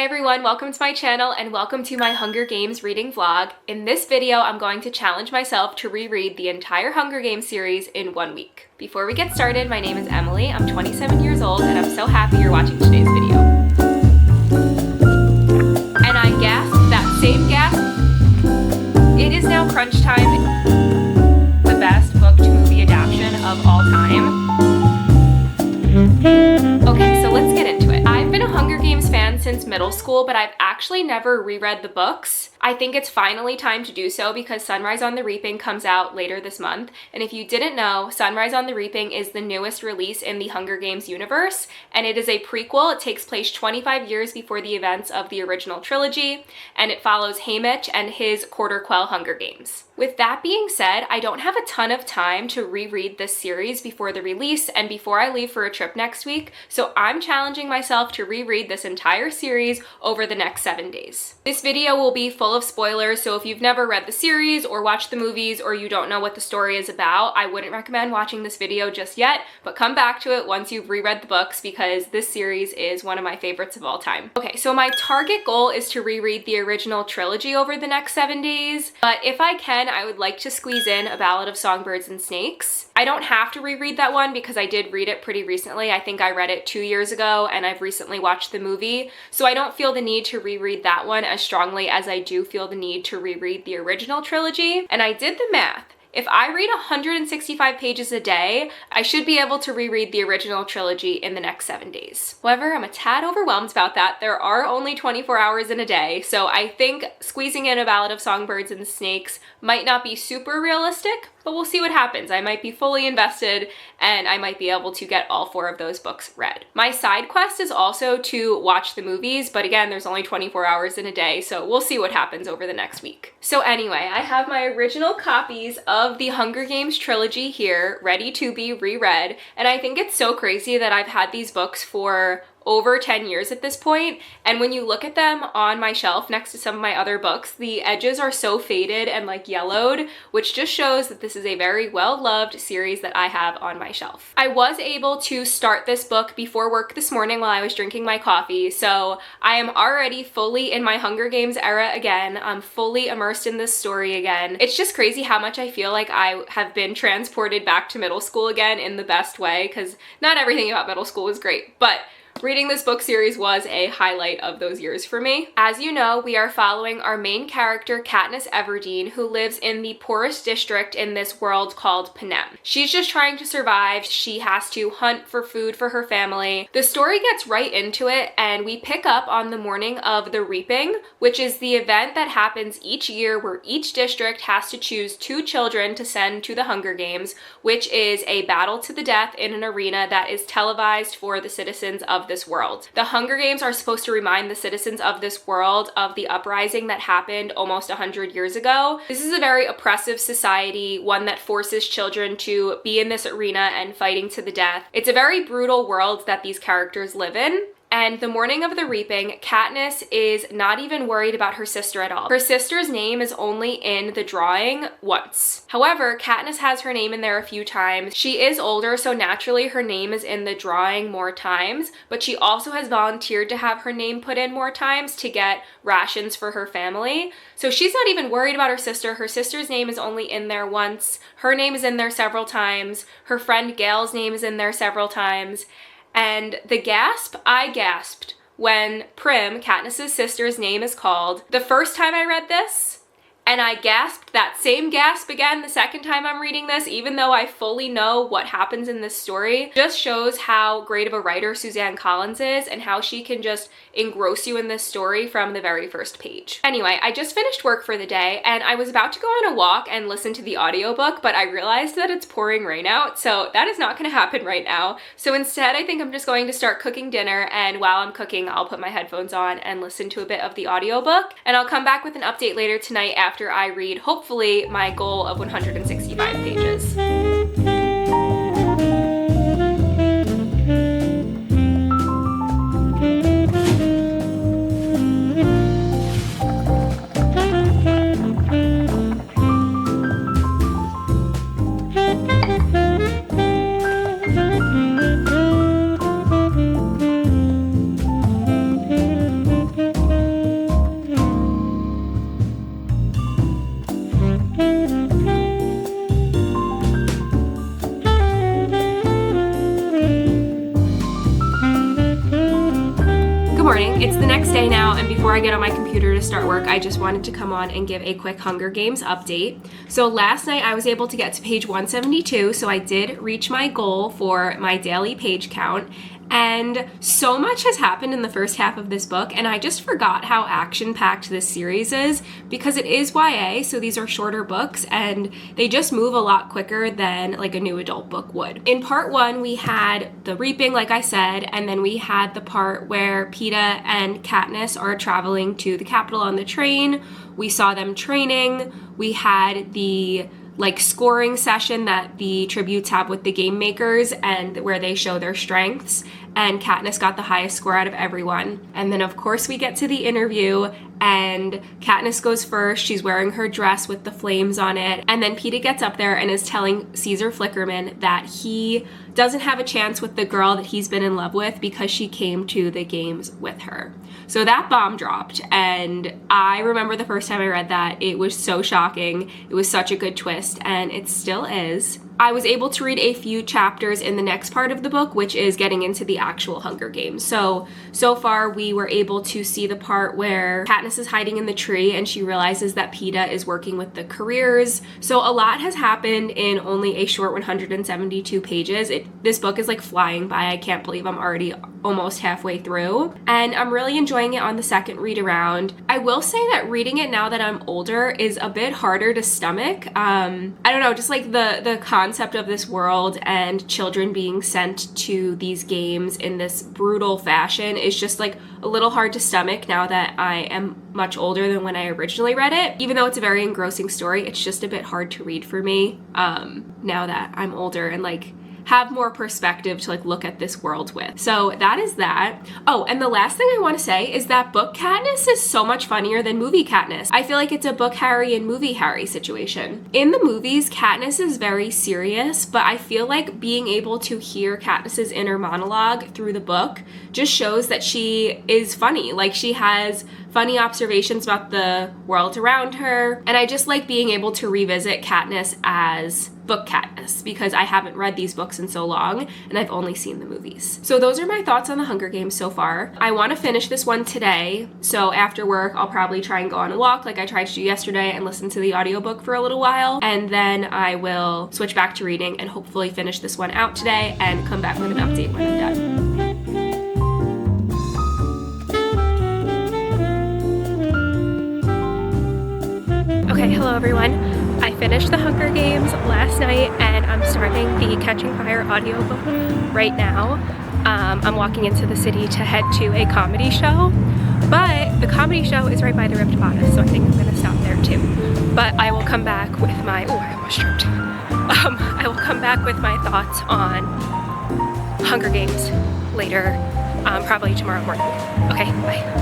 Hi everyone, welcome to my channel and welcome to my Hunger Games reading vlog. In this video, I'm going to challenge myself to reread the entire Hunger Games series in 1 week. Before we get started, my name is Emily, I'm 27 years old and I'm so happy you're watching today's video. And I gasped that same gasp. It is now crunch time. The best book to movie adaptation of all time. Okay, so let's get into it. I've been a Hunger Games fan since middle school, but I've actually never reread the books. I think it's finally time to do so because Sunrise on the Reaping comes out later this month. And if you didn't know, Sunrise on the Reaping is the newest release in the Hunger Games universe, and it is a prequel. It takes place 25 years before the events of the original trilogy, and it follows Haymitch and his Quarter Quell Hunger Games. With that being said, I don't have a ton of time to reread this series before the release and before I leave for a trip next week, so I'm challenging myself to reread this entire series over the next 7 days. This video will be full of spoilers, so if you've never read the series or watched the movies or you don't know what the story is about, I wouldn't recommend watching this video just yet, but come back to it once you've reread the books because this series is one of my favorites of all time. Okay, so my target goal is to reread the original trilogy over the next 7 days, but if I can, I would like to squeeze in A Ballad of Songbirds and Snakes. I don't have to reread that one because I did read it pretty recently. I think I read it 2 years ago and I've recently watched the movie, so I don't feel the need to reread that one as strongly as I do feel the need to reread the original trilogy. And I did the math. If I read 165 pages a day, I should be able to reread the original trilogy in the next 7 days. However, I'm a tad overwhelmed about that. There are only 24 hours in a day, so I think squeezing in A Ballad of Songbirds and Snakes might not be super realistic, but we'll see what happens. I might be fully invested and I might be able to get all 4 of those books read. My side quest is also to watch the movies, but again, there's only 24 hours in a day, so we'll see what happens over the next week. So anyway, I have my original copies of the Hunger Games trilogy here, ready to be reread, and I think it's so crazy that I've had these books for over 10 years at this point, and when you look at them on my shelf next to some of my other books, the edges are so faded and like yellowed, which just shows that this is a very well-loved series that I have on my shelf. I was able to start this book before work this morning while I was drinking my coffee, so I am already fully in my Hunger Games era again. I'm fully immersed in this story again. It's just crazy how much I feel like I have been transported back to middle school again in the best way, because not everything about middle school was great, but reading this book series was a highlight of those years for me. As you know, we are following our main character, Katniss Everdeen, who lives in the poorest district in this world called Panem. She's just trying to survive. She has to hunt for food for her family. The story gets right into it, and we pick up on the morning of the Reaping, which is the event that happens each year where each district has to choose 2 children to send to the Hunger Games, which is a battle to the death in an arena that is televised for the citizens of this world. The Hunger Games are supposed to remind the citizens of this world of the uprising that happened almost 100 years ago. This is a very oppressive society, one that forces children to be in this arena and fighting to the death. It's a very brutal world that these characters live in. And the morning of the Reaping, Katniss is not even worried about her sister at all. Her sister's name is only in the drawing once. However, Katniss has her name in there a few times. She is older, so naturally her name is in the drawing more times, but she also has volunteered to have her name put in more times to get rations for her family. So she's not even worried about her sister. Her sister's name is only in there once. Her name is in there several times. Her friend Gail's name is in there several times. And the gasp, I gasped when Prim, Katniss's sister's name, is called the first time I read this, and I gasped that same gasp again the second time I'm reading this, even though I fully know what happens in this story. Just shows how great of a writer Suzanne Collins is and how she can just engross you in this story from the very first page. Anyway, I just finished work for the day and I was about to go on a walk and listen to the audiobook, but I realized that it's pouring rain out, so that is not going to happen right now. So instead, I think I'm just going to start cooking dinner, and while I'm cooking, I'll put my headphones on and listen to a bit of the audiobook, and I'll come back with an update later tonight after I read, hopefully, my goal of 165 pages. It's the next day now, and before I get on my computer to start work, I just wanted to come on and give a quick Hunger Games update. So last night I was able to get to page 172, so I did reach my goal for my daily page count. And so much has happened in the first half of this book, and I just forgot how action-packed this series is because it is YA, so these are shorter books, and they just move a lot quicker than like a new adult book would. In part one, we had the reaping, like I said, and then we had the part where Peeta and Katniss are traveling to the capital on the train. We saw them training. We had the scoring session that the tributes have with the game makers and where they show their strengths, and Katniss got the highest score out of everyone. And then of course we get to the interview and Katniss goes first. She's wearing her dress with the flames on it, and then Peeta gets up there and is telling Caesar Flickerman that he doesn't have a chance with the girl that he's been in love with because she came to the games with her. So that bomb dropped, and I remember the first time I read that, it was so shocking. It was such a good twist, and it still is. I was able to read a few chapters in the next part of the book, which is getting into the actual Hunger Games. So far we were able to see the part where Katniss is hiding in the tree and she realizes that Peeta is working with the careers. So a lot has happened in only a short 172 pages. This book is like flying by. I can't believe I'm already almost halfway through, and I'm really enjoying it on the second read around. I will say that reading it now that I'm older is a bit harder to stomach. I don't know, just like the concept of this world and children being sent to these games in this brutal fashion is just like a little hard to stomach now that I am much older than when I originally read it. Even though it's a very engrossing story, it's just a bit hard to read for me now that I'm older and have more perspective to look at this world with. So that is that. Oh, and the last thing I want to say is that book Katniss is so much funnier than movie Katniss. I feel like it's a book Harry and movie Harry situation. In the movies, Katniss is very serious, but I feel like being able to hear Katniss's inner monologue through the book just shows that she is funny. She has funny observations about the world around her, and I just like being able to revisit Katniss as book Katniss because I haven't read these books in so long and I've only seen the movies. So those are my thoughts on the Hunger Games so far. I want to finish this one today, so after work I'll probably try and go on a walk like I tried to do yesterday and listen to the audiobook for a little while, and then I will switch back to reading and hopefully finish this one out today and come back with an update when I'm done. Okay, hello everyone. I finished the Hunger Games last night and I'm starting the Catching Fire audiobook right now. I'm walking into the city to head to a comedy show, but the comedy show is right by the Ripped Bodice, so I think I'm gonna stop there too. But I will come back with my, oh, I almost tripped. I will come back with my thoughts on Hunger Games later, probably tomorrow morning. Okay, bye.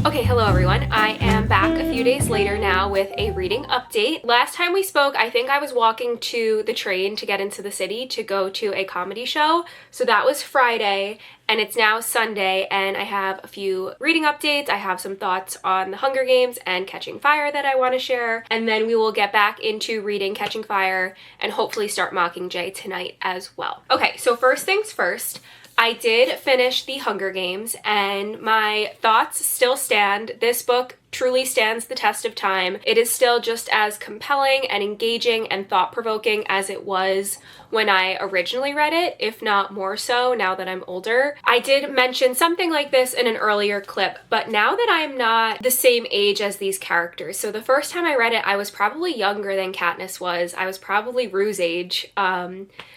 Okay, hello everyone. I am back a few days later now with a reading update. Last time we spoke, I think I was walking to the train to get into the city to go to a comedy show. So that was Friday, and it's now Sunday, and I have a few reading updates. I have some thoughts on the Hunger Games and Catching Fire that I want to share, and then we will get back into reading Catching Fire and hopefully start Mockingjay tonight as well. Okay, so first things first, I did finish the Hunger Games and my thoughts still stand. This book truly stands the test of time. It is still just as compelling and engaging and thought-provoking as it was when I originally read it, if not more so now that I'm older. I did mention something like this in an earlier clip, but now that I'm not the same age as these characters, so the first time I read it, I was probably younger than Katniss was. I was probably Rue's age.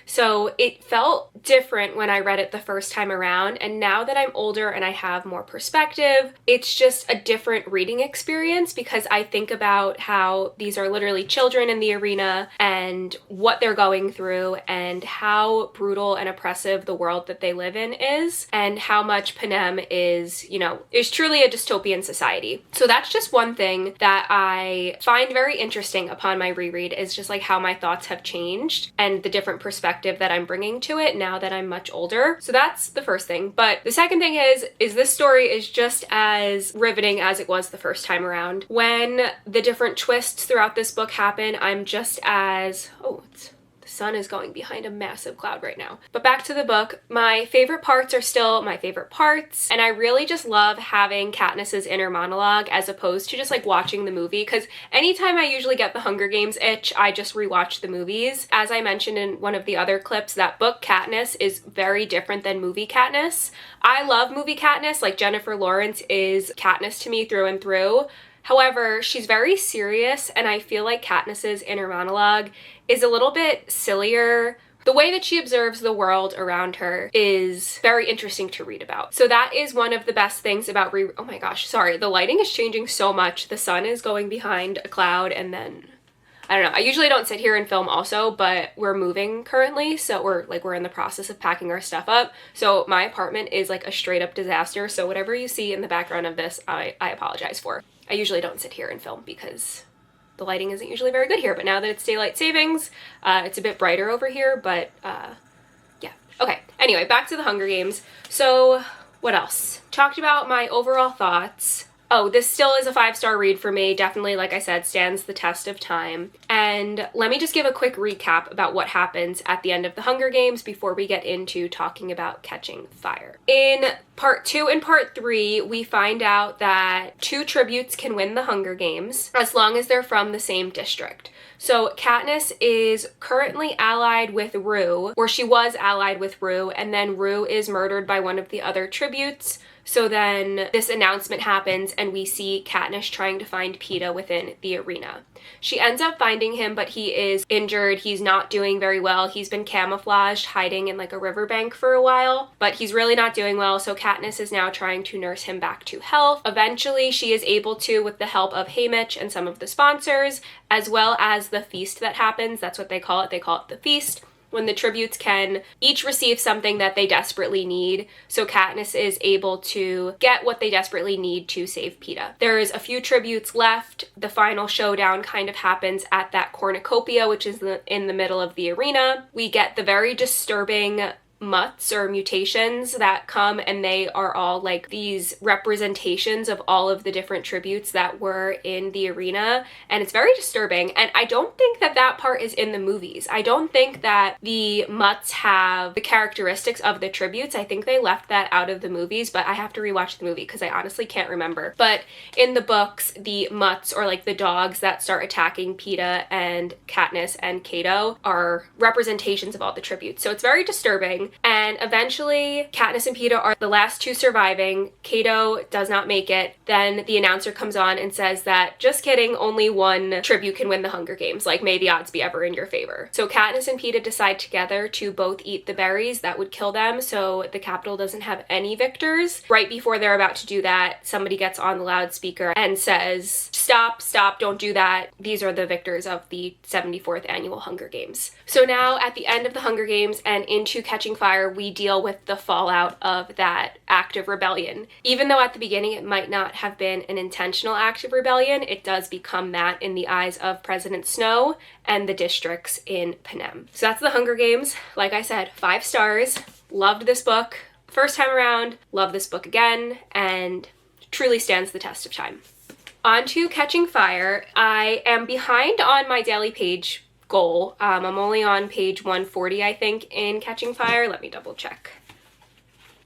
So it felt different when I read it the first time around, and now that I'm older and I have more perspective, it's just a different reading experience because I think about how these are literally children in the arena and what they're going through and how brutal and oppressive the world that they live in is, and how much Panem is truly a dystopian society. So that's just one thing that I find very interesting upon my reread, is just like how my thoughts have changed and the different perspectives that I'm bringing to it now that I'm much older. So that's the first thing. But the second thing is this story is just as riveting as it was the first first time around. When the different twists throughout this book happen, I'm just as... the sun is going behind a massive cloud right now. But back to the book, my favorite parts are still my favorite parts, and I really just love having Katniss's inner monologue as opposed to just like watching the movie, because anytime I usually get the Hunger Games itch, I just rewatch the movies. As I mentioned in one of the other clips, that book Katniss is very different than movie Katniss. I love movie Katniss, like Jennifer Lawrence is Katniss to me through and through. However, she's very serious, and I feel like Katniss's inner monologue is a little bit sillier. The way that she observes the world around her is very interesting to read about. So that is one of the best things about oh my gosh, sorry, the lighting is changing so much. The sun is going behind a cloud, and then I don't know. I usually don't sit here and film also, but we're moving currently, so we're in the process of packing our stuff up. So my apartment is like a straight up disaster. So whatever you see in the background of this, I apologize for. I usually don't sit here and film because the lighting isn't usually very good here, but now that it's daylight savings, it's a bit brighter over here, but yeah. Okay, anyway, back to the Hunger Games. So what else? Talked about my overall thoughts. Oh, this still is a 5-star read for me. Definitely, like I said, stands the test of time. And let me just give a quick recap about what happens at the end of the Hunger Games before we get into talking about Catching Fire. In part 2 and part 3, we find out that 2 tributes can win the Hunger Games as long as they're from the same district. So Katniss is currently allied with Rue, or she was allied with Rue, and then Rue is murdered by one of the other tributes. So then this announcement happens and we see Katniss trying to find Peeta within the arena. She ends up finding him, but he is injured. He's not doing very well. He's been camouflaged, hiding in like a riverbank for a while, but he's really not doing well. So Katniss is now trying to nurse him back to health. Eventually, she is able to, with the help of Haymitch and some of the sponsors, as well as the feast that happens. That's what they call it. They call it the feast, when the tributes can each receive something that they desperately need. So Katniss is able to get what they desperately need to save Peeta. There's a few tributes left. The final showdown kind of happens at that cornucopia, which is in the middle of the arena. We get the very disturbing mutts or mutations that come, and they are all like these representations of all of the different tributes that were in the arena, and it's very disturbing. And I don't think that that part is in the movies. I don't think that the mutts have the characteristics of the tributes. I think they left that out of the movies, but I have to rewatch the movie because I honestly can't remember. But in the books, the mutts, or like the dogs that start attacking Peeta and Katniss and Cato, are representations of all the tributes. So it's very disturbing. And eventually, Katniss and Peeta are the last 2 surviving. Cato does not make it. Then the announcer comes on and says that, just kidding, only 1 tribute can win the Hunger Games. Like, may the odds be ever in your favor. So Katniss and Peeta decide together to both eat the berries that would kill them, so the Capitol doesn't have any victors. Right before they're about to do that, somebody gets on the loudspeaker and says, stop, don't do that. These are the victors of the 74th annual Hunger Games. So now, at the end of the Hunger Games and into Catching Fire, we deal with the fallout of that act of rebellion. Even though at the beginning it might not have been an intentional act of rebellion, it does become that in the eyes of President Snow and the districts in Panem. So that's the Hunger Games. Like I said, 5 stars. Loved this book first time around, love this book again, and truly stands the test of time. On to Catching Fire. I am behind on my daily page goal. I'm only on page 140, I think, in Catching Fire. Let me double check.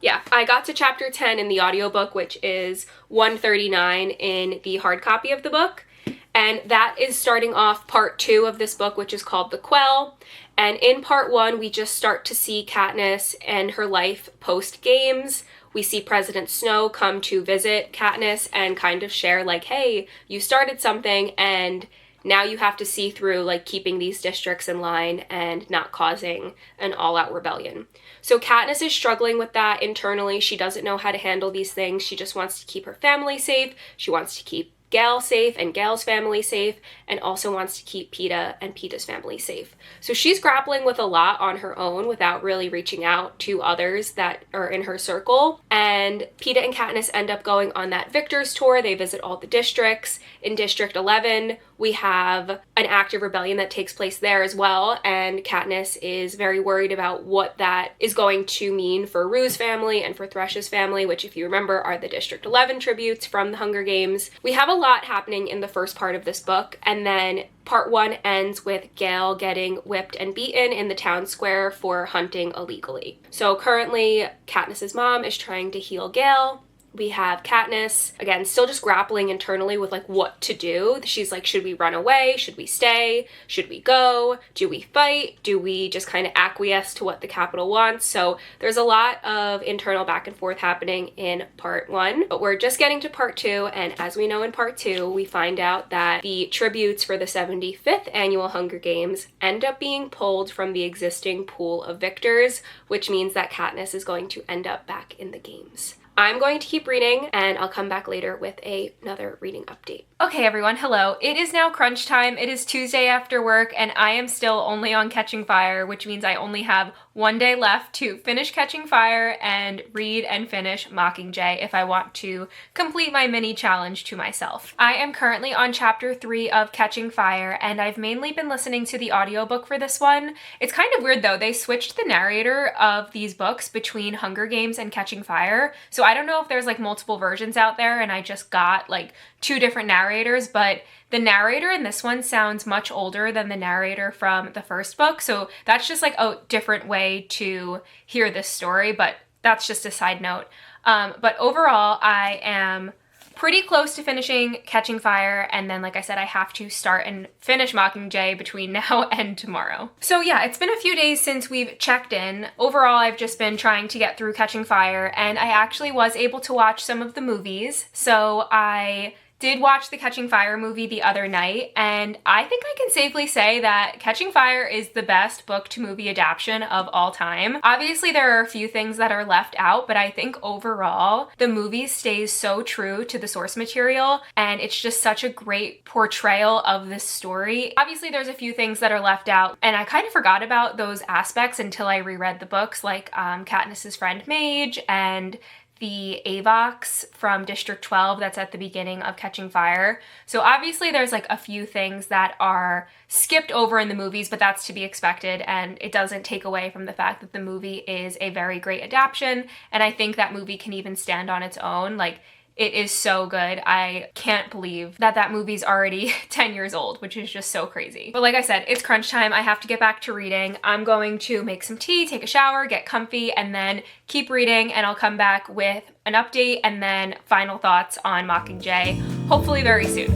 Yeah, I got to chapter 10 in the audiobook, which is 139 in the hard copy of the book. And that is starting off part 2 of this book, which is called The Quell. And in part 1, we just start to see Katniss and her life post-games. We see President Snow come to visit Katniss and kind of share like, hey, you started something and now you have to see through like keeping these districts in line and not causing an all-out rebellion. So Katniss is struggling with that internally. She doesn't know how to handle these things. She just wants to keep her family safe. She wants to keep Gale safe and Gale's family safe, and also wants to keep Peeta and Peeta's family safe. So she's grappling with a lot on her own without really reaching out to others that are in her circle. And Peeta and Katniss end up going on that Victor's tour. They visit all the districts. In District 11, we have an active rebellion that takes place there as well, and Katniss is very worried about what that is going to mean for Rue's family and for Thresh's family, which, if you remember, are the District 11 tributes from the Hunger Games. We have a lot happening in the first part of this book, and then part 1 ends with Gale getting whipped and beaten in the town square for hunting illegally. So currently, Katniss's mom is trying to heal Gale. We have Katniss, again, still just grappling internally with like what to do. She's like, should we run away? Should we stay? Should we go? Do we fight? Do we just kind of acquiesce to what the Capitol wants? So there's a lot of internal back and forth happening in part 1, but we're just getting to part 2. And as we know in part 2, we find out that the tributes for the 75th annual Hunger Games end up being pulled from the existing pool of victors, which means that Katniss is going to end up back in the games. I'm going to keep reading, and I'll come back later with another reading update. Okay, everyone, hello. It is now crunch time. It is Tuesday after work, and I am still only on Catching Fire, which means I only have one day left to finish Catching Fire and read and finish Mockingjay if I want to complete my mini challenge to myself. I am currently on chapter 3 of Catching Fire, and I've mainly been listening to the audiobook for this one. It's kind of weird though, they switched the narrator of these books between Hunger Games and Catching Fire, so I don't know if there's like multiple versions out there and I just got like 2 different narrators, but the narrator in this one sounds much older than the narrator from the first book, so that's just like a different way to hear this story, but that's just a side note. But overall, I am pretty close to finishing Catching Fire, and then like I said, I have to start and finish Mockingjay between now and tomorrow. So yeah, it's been a few days since we've checked in. Overall, I've just been trying to get through Catching Fire, and I actually was able to watch some of the movies. So I did watch the Catching Fire movie the other night, and I think I can safely say that Catching Fire is the best book to movie adaptation of all time. Obviously, there are a few things that are left out, but I think overall, the movie stays so true to the source material, and it's just such a great portrayal of this story. Obviously, there's a few things that are left out, and I kind of forgot about those aspects until I reread the books, like Katniss's friend Mage and the Avox from District 12 that's at the beginning of Catching Fire. So obviously there's like a few things that are skipped over in the movies, but that's to be expected, and it doesn't take away from the fact that the movie is a very great adaptation, and I think that movie can even stand on its own. Like, it is so good. I can't believe that that movie's already 10 years old, which is just so crazy. But like I said, it's crunch time. I have to get back to reading. I'm going to make some tea, take a shower, get comfy, and then keep reading, and I'll come back with an update and then final thoughts on Mockingjay, hopefully very soon.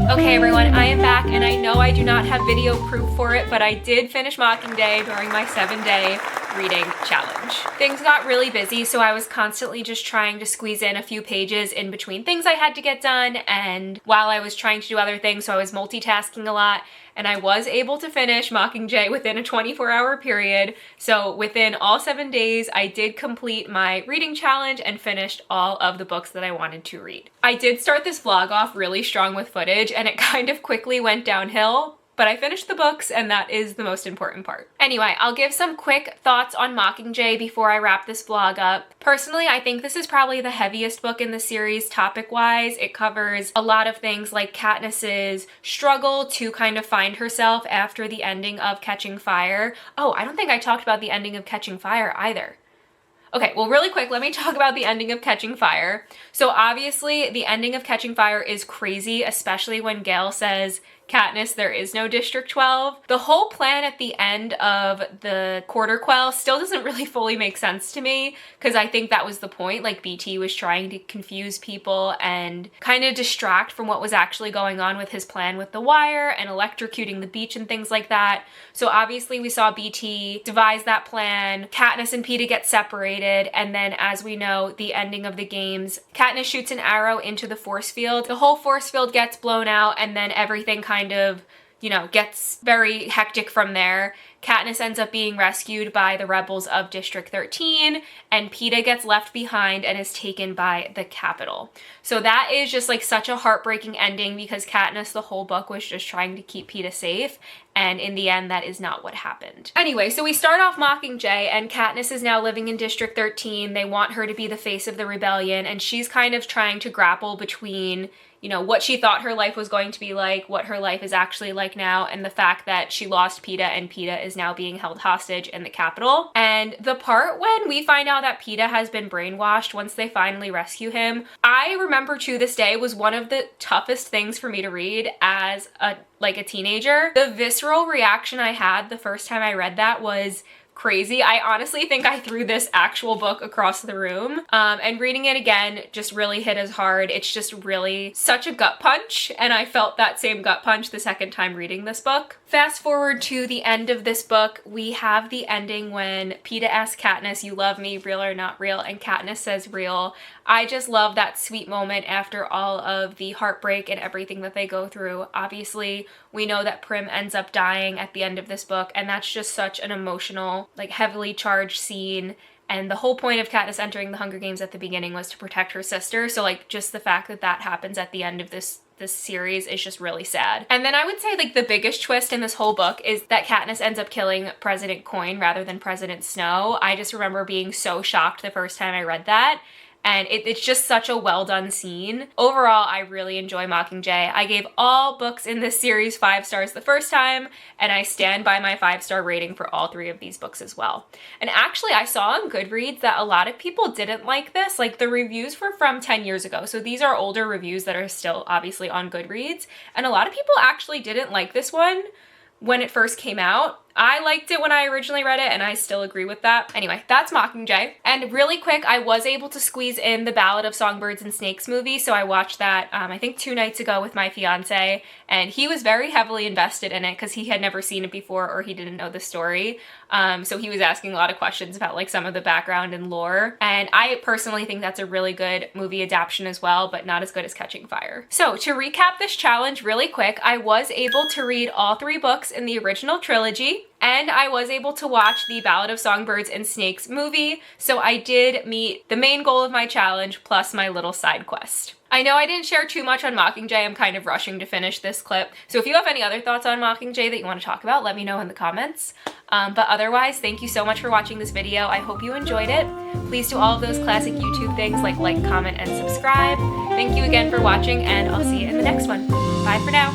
Okay everyone, I am back, and I know I do not have video proof for it, but I did finish Mockingjay during my 7-day reading challenge. Things got really busy, so I was constantly just trying to squeeze in a few pages in between things I had to get done, and while I was trying to do other things, so I was multitasking a lot, and I was able to finish Mockingjay within a 24-hour period. So within all 7 days, I did complete my reading challenge and finished all of the books that I wanted to read. I did start this vlog off really strong with footage, and it kind of quickly went downhill, but I finished the books, and that is the most important part. Anyway, I'll give some quick thoughts on Mockingjay before I wrap this vlog up. Personally, I think this is probably the heaviest book in the series topic-wise. It covers a lot of things like Katniss's struggle to kind of find herself after the ending of Catching Fire. Oh, I don't think I talked about the ending of Catching Fire either. Okay, well, really quick, let me talk about the ending of Catching Fire. So obviously, the ending of Catching Fire is crazy, especially when Gale says, Katniss, there is no District 12. The whole plan at the end of the Quarter Quell still doesn't really fully make sense to me, because I think that was the point. Like, BT was trying to confuse people and kind of distract from what was actually going on with his plan with the wire and electrocuting the beach and things like that. So obviously we saw BT devise that plan, Katniss and Peeta get separated, and then as we know, the ending of the games, Katniss shoots an arrow into the force field. The whole force field gets blown out, and then everything kind of, you know, gets very hectic from there. Katniss ends up being rescued by the rebels of District 13, and Peeta gets left behind and is taken by the Capitol. So that is just like such a heartbreaking ending, because Katniss the whole book was just trying to keep Peeta safe, and in the end that is not what happened. Anyway, so we start off Mockingjay, and Katniss is now living in District 13. They want her to be the face of the rebellion, and she's kind of trying to grapple between, you know, what she thought her life was going to be like, what her life is actually like now, and the fact that she lost Peeta and Peeta is now being held hostage in the Capitol. And the part when we find out that Peeta has been brainwashed once they finally rescue him, I remember to this day was one of the toughest things for me to read as a teenager. The visceral reaction I had the first time I read that was crazy. I honestly think I threw this actual book across the room, and reading it again just really hit as hard. It's just really such a gut punch, and I felt that same gut punch the second time reading this book. Fast forward to the end of this book, we have the ending when Peeta asks Katniss, "You love me, real or not real?" and Katniss says real. I just love that sweet moment after all of the heartbreak and everything that they go through. Obviously, we know that Prim ends up dying at the end of this book, and that's just such an emotional, like, heavily charged scene. And the whole point of Katniss entering the Hunger Games at the beginning was to protect her sister. So, like, just the fact that that happens at the end of this series is just really sad. And then I would say, like, the biggest twist in this whole book is that Katniss ends up killing President Coin rather than President Snow. I just remember being so shocked the first time I read that. And it's just such a well done scene. Overall, I really enjoy Mockingjay. I gave all books in this series 5 stars the first time, and I stand by my 5-star rating for all 3 of these books as well. And actually, I saw on Goodreads that a lot of people didn't like this. Like, the reviews were from 10 years ago, so these are older reviews that are still obviously on Goodreads. And a lot of people actually didn't like this one when it first came out. I liked it when I originally read it, and I still agree with that. Anyway, that's Mockingjay. And really quick, I was able to squeeze in the Ballad of Songbirds and Snakes movie, so I watched that, I think 2 nights ago with my fiance, and he was very heavily invested in it because he had never seen it before or he didn't know the story. So he was asking a lot of questions about, like, some of the background and lore. And I personally think that's a really good movie adaptation as well, but not as good as Catching Fire. So to recap this challenge really quick, I was able to read all 3 books in the original trilogy, and I was able to watch the Ballad of Songbirds and Snakes movie, so I did meet the main goal of my challenge plus my little side quest. I know I didn't share too much on Mockingjay. I'm kind of rushing to finish this clip, so if you have any other thoughts on Mockingjay that you want to talk about, let me know in the comments. But otherwise, thank you so much for watching this video. I hope you enjoyed it. Please do all of those classic YouTube things like comment, and subscribe. Thank you again for watching, and I'll see you in the next one. Bye for now.